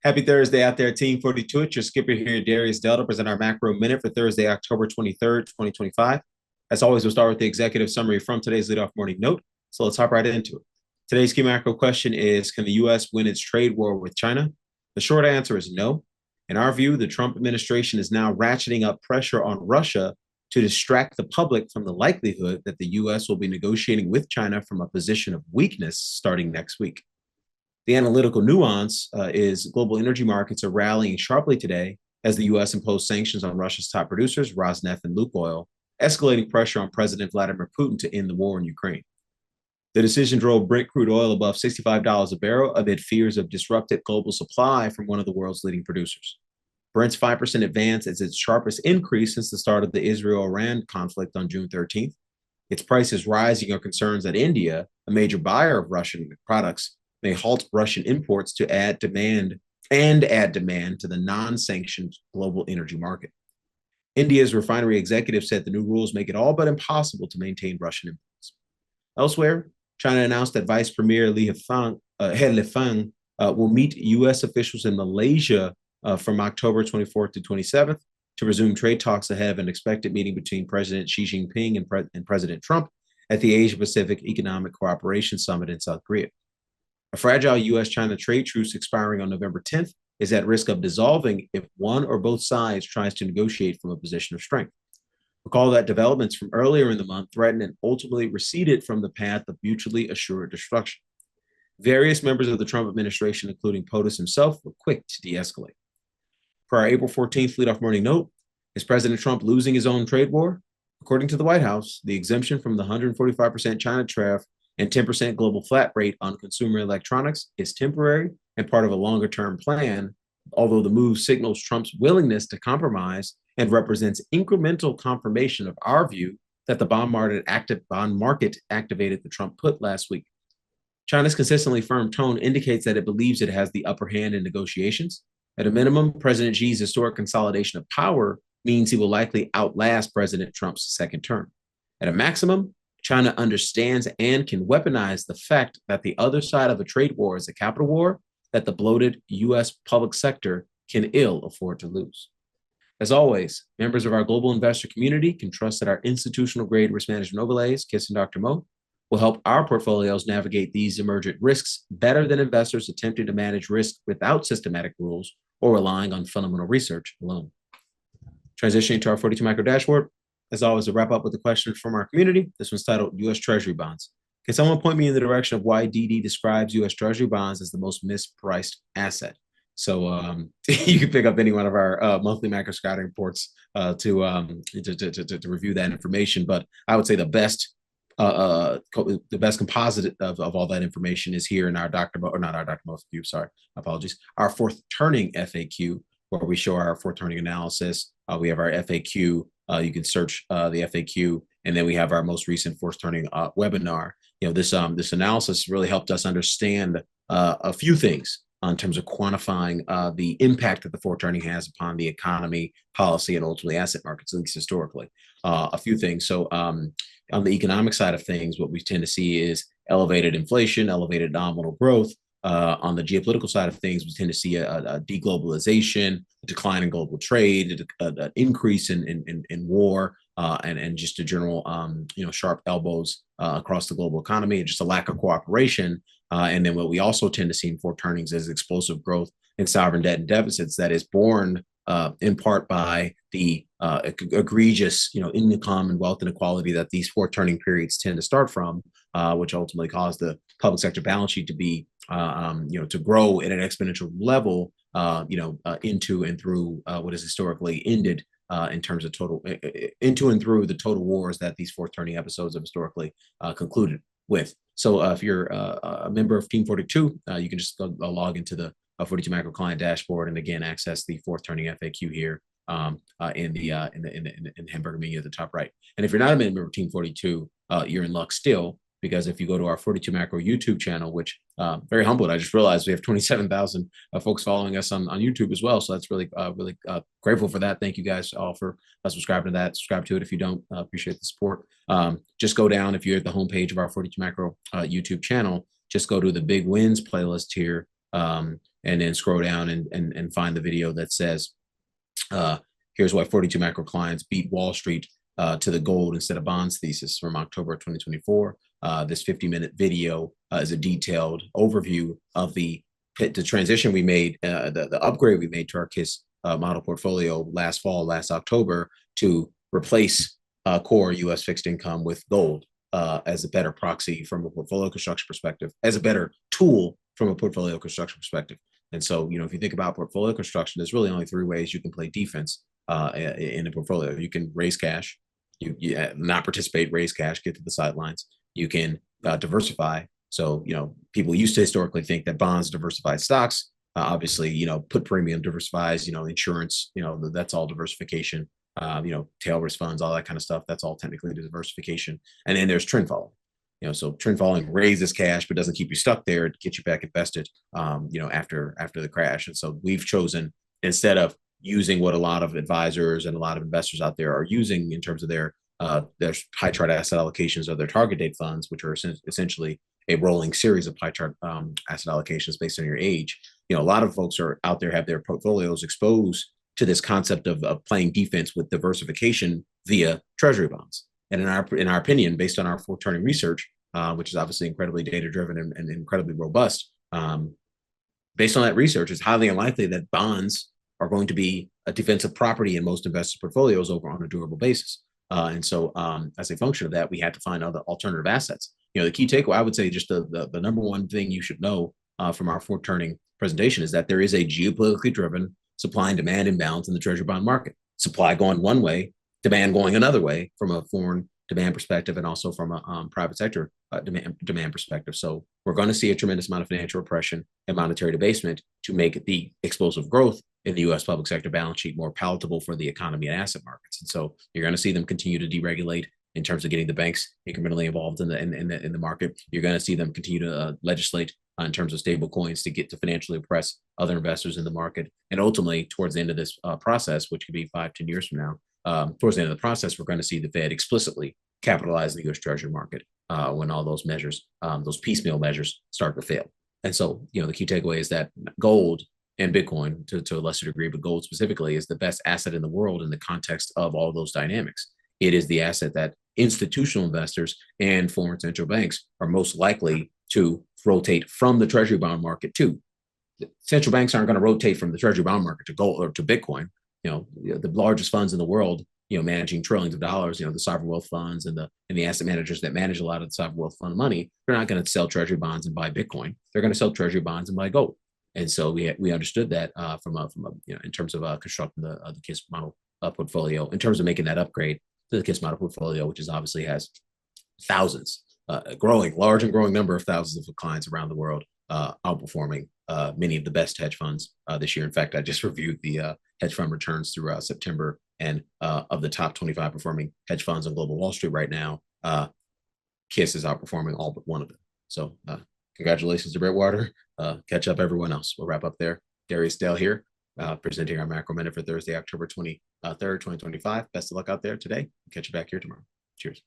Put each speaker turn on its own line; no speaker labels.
Happy Thursday out there, Team 42. It's your skipper here, Darius Delta, present our macro minute for Thursday, October 23rd, 2025. As always, we'll start with the executive summary from today's leadoff morning note. So let's hop right into it. Today's key macro question is, can the U.S. win its trade war with China? The short answer is no. In our view, the Trump administration is now ratcheting up pressure on Russia to distract the public from the likelihood that the U.S. will be negotiating with China from a position of weakness starting next week. The analytical nuance is global energy markets are rallying sharply today as the U.S. imposed sanctions on Russia's top producers, Rosneft and Lukoil, escalating pressure on President Vladimir Putin to end the war in Ukraine. The decision drove Brent crude oil above $65 a barrel amid fears of disrupted global supply from one of the world's leading producers. Brent's 5% advance is its sharpest increase since the start of the Israel-Iran conflict on June 13th. Its price is rising on concerns that India, a major buyer of Russian products, may halt Russian imports to add demand to the non-sanctioned global energy market. India's refinery executive said the new rules make it all but impossible to maintain Russian imports. Elsewhere, China announced that Vice Premier He Lifeng will meet U.S. officials in Malaysia from October 24th to 27th to resume trade talks ahead of an expected meeting between President Xi Jinping and President Trump at the Asia-Pacific Economic Cooperation Summit in South Korea. A fragile U.S.-China trade truce expiring on November 10th is at risk of dissolving if one or both sides tries to negotiate from a position of strength. Recall that developments from earlier in the month threatened and ultimately receded from the path of mutually assured destruction. Various members of the Trump administration, including POTUS himself, were quick to de-escalate. For our April 14th leadoff morning note, is President Trump losing his own trade war? According to the White House, the exemption from the 145% China tariff and 10% global flat rate on consumer electronics is temporary and part of a longer-term plan, although the move signals Trump's willingness to compromise and represents incremental confirmation of our view that the bond market activated the Trump put last week. China's consistently firm tone indicates that it believes it has the upper hand in negotiations. At a minimum, President Xi's historic consolidation of power means he will likely outlast President Trump's second term. At a maximum, China understands and can weaponize the fact that the other side of a trade war is a capital war that the bloated U.S. public sector can ill afford to lose. As always, members of our global investor community can trust that our institutional grade risk management overlays, KISS and Dr. Mo, will help our portfolios navigate these emergent risks better than investors attempting to manage risk without systematic rules or relying on fundamental research alone. Transitioning to our 42 macro dashboard, as always, to wrap up with a question from our community. This one's titled U.S. Treasury bonds. Can someone point me in the direction of why DD describes U.S. Treasury bonds as the most mispriced asset? So you can pick up any one of our monthly macro scouting reports to review that information. But I would say the best composite of all that information is here in our our fourth turning FAQ, where we show our fourth turning analysis. We have our FAQ. You can search the FAQ, and then we have our most recent fourth turning webinar. This analysis really helped us understand a few things in terms of quantifying the impact that the fourth turning has upon the economy, policy, and ultimately asset markets, at least historically. A few things. So on the economic side of things, what we tend to see is elevated inflation, elevated nominal growth. On the geopolitical side of things, we tend to see a deglobalization, a decline in global trade, an increase in war, and just a general sharp elbows across the global economy, and just a lack of cooperation. And then what we also tend to see in fourth turnings is explosive growth in sovereign debt and deficits that is born in part by the egregious, income and wealth inequality that these fourth turning periods tend to start from, which ultimately cause the public sector balance sheet to be, to grow at an exponential level, into and through what has historically ended in terms of into and through the total wars that these fourth turning episodes have historically concluded with. So if you're a member of Team 42, you can just log into the 42 macro client dashboard and again access the fourth turning FAQ here in the hamburger menu at the top right. And if you're not a member of Team 42, you're in luck still, because if you go to our 42 macro YouTube channel, which very humbled, I just realized we have 27,000 folks following us on YouTube as well. So that's really grateful for that. Thank you guys all for subscribing to that. Subscribe to it if you don't. Appreciate the support. Just go down, if you're at the homepage of our 42 macro YouTube channel, just go to the big wins playlist here. and then scroll down and find the video that says, here's why 42 macro clients beat Wall Street to the gold instead of bonds thesis from October 2024. This 50-minute video is a detailed overview of the transition we made, the upgrade we made to our KISS model portfolio last fall, last October, to replace core U.S. fixed income with gold as a better proxy from a portfolio construction perspective, as a better tool from a portfolio construction perspective. And so, if you think about portfolio construction, there's really only three ways you can play defense in a portfolio. You can raise cash, you not participate, raise cash, get to the sidelines. You can diversify. So, people used to historically think that bonds diversified stocks. Obviously, put premium diversifies, insurance, that's all diversification. Tail risk funds, all that kind of stuff. That's all technically diversification. And then there's trend following. So trend following raises cash, but doesn't keep you stuck there. It gets you back invested, after the crash. And so we've chosen, instead of using what a lot of advisors and a lot of investors out there are using in terms of their pie chart asset allocations of their target date funds, which are essentially a rolling series of pie chart asset allocations based on your age. A lot of folks are out there have their portfolios exposed to this concept of playing defense with diversification via treasury bonds. And in our opinion, based on our forthcoming research, which is obviously incredibly data driven and incredibly robust, based on that research, it's highly unlikely that bonds are going to be a defensive property in most investors' portfolios over on a durable basis. And so, as a function of that, we had to find other alternative assets. The key takeaway, I would say, just the number one thing you should know from our forthcoming presentation is that there is a geopolitically driven supply and demand imbalance in the treasury bond market. Supply going one way, demand going another way from a foreign demand perspective and also from a private sector demand perspective. So we're going to see a tremendous amount of financial repression and monetary debasement to make the explosive growth in the U.S. public sector balance sheet more palatable for the economy and asset markets. And so you're going to see them continue to deregulate in terms of getting the banks incrementally involved in the market. You're going to see them continue to legislate in terms of stable coins to get to financially oppress other investors in the market. And ultimately, towards the end of this process, which could be 5-10 years from now, towards the end of the process, we're going to see the Fed explicitly capitalize the U.S. Treasury market when all those measures, those piecemeal measures, start to fail. And so, the key takeaway is that gold and Bitcoin, to a lesser degree, but gold specifically, is the best asset in the world in the context of all those dynamics. It is the asset that institutional investors and foreign central banks are most likely to rotate from the Treasury bond market to. Central banks aren't going to rotate from the Treasury bond market to gold or to Bitcoin. The largest funds in the world, managing trillions of dollars, the sovereign wealth funds and the asset managers that manage a lot of the sovereign wealth fund money, they're not going to sell Treasury bonds and buy Bitcoin. They're going to sell Treasury bonds and buy gold. And so we understood that in terms of constructing the KISS model portfolio, in terms of making that upgrade to the KISS model portfolio, which is obviously has thousands, large and growing number of thousands of clients around the world, outperforming many of the best hedge funds this year. In fact, I just reviewed the hedge fund returns through September, and of the top 25 performing hedge funds on global Wall Street right now, KISS is outperforming all but one of them. So congratulations to Brettwater. Catch up everyone else. We'll wrap up there. Darius Dale here, presenting our macro minute for Thursday, October 23rd, 2025. Best of luck out there today. Catch you back here tomorrow. Cheers.